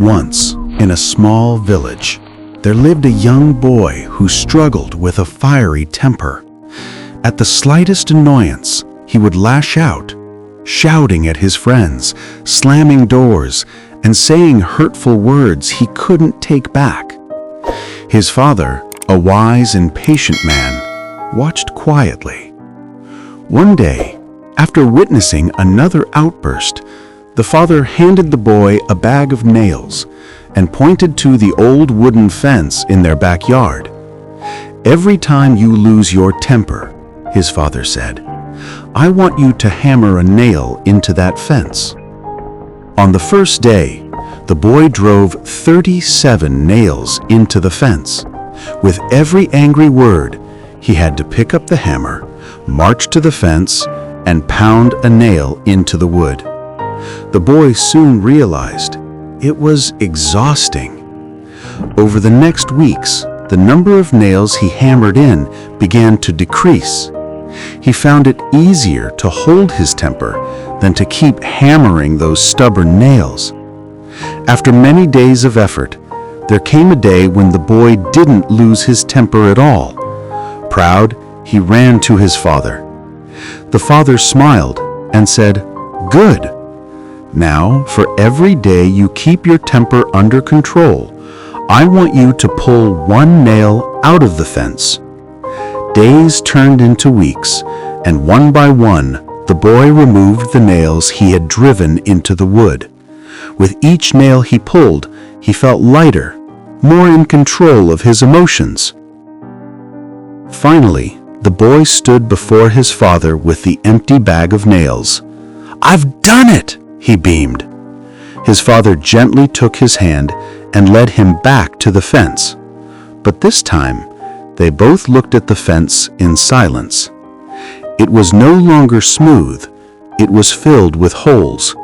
Once, in a small village, there lived a young boy who struggled with a fiery temper. At the slightest annoyance, he would lash out, shouting at his friends, slamming doors, and saying hurtful words he couldn't take back. His father, a wise and patient man, watched quietly. One day, after witnessing another outburst, the father handed the boy a bag of nails and pointed to the old wooden fence in their backyard. "Every time you lose your temper," his father said, "I want you to hammer a nail into that fence." On the first day, the boy drove 37 nails into the fence. With every angry word, he had to pick up the hammer, march to the fence, and pound a nail into the wood. The boy soon realized it was exhausting. Over the next weeks, the number of nails he hammered in began to decrease. He found it easier to hold his temper than to keep hammering those stubborn nails. After many days of effort, there came a day when the boy didn't lose his temper at all. Proud, he ran to his father. The father smiled and said, "Good. Now, for every day you keep your temper under control, I want you to pull one nail out of the fence." Days turned into weeks, and one by one, the boy removed the nails he had driven into the wood. With each nail he pulled, he felt lighter, more in control of his emotions. Finally, the boy stood before his father with the empty bag of nails. "I've done it!" he beamed. His father gently took his hand and led him back to the fence. But this time, they both looked at the fence in silence. It was no longer smooth, it was filled with holes.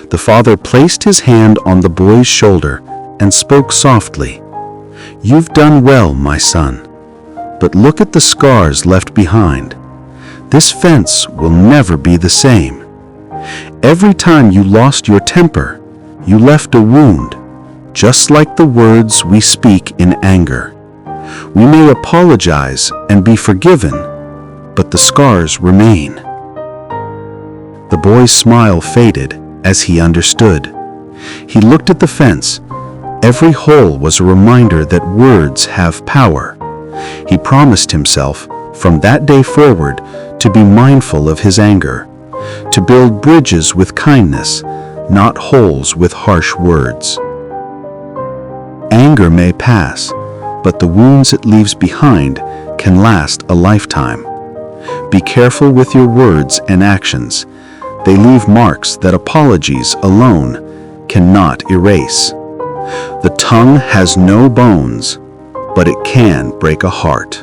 The father placed his hand on the boy's shoulder and spoke softly. "You've done well, my son, but look at the scars left behind. This fence will never be the same. Every time you lost your temper, you left a wound, just like the words we speak in anger. We may apologize and be forgiven, but the scars remain." The boy's smile faded as he understood. He looked at the fence. Every hole was a reminder that words have power. He promised himself, from that day forward, to be mindful of his anger, to build bridges with kindness, not holes with harsh words. Anger may pass, but the wounds it leaves behind can last a lifetime. Be careful with your words and actions. They leave marks that apologies alone cannot erase. The tongue has no bones, but it can break a heart.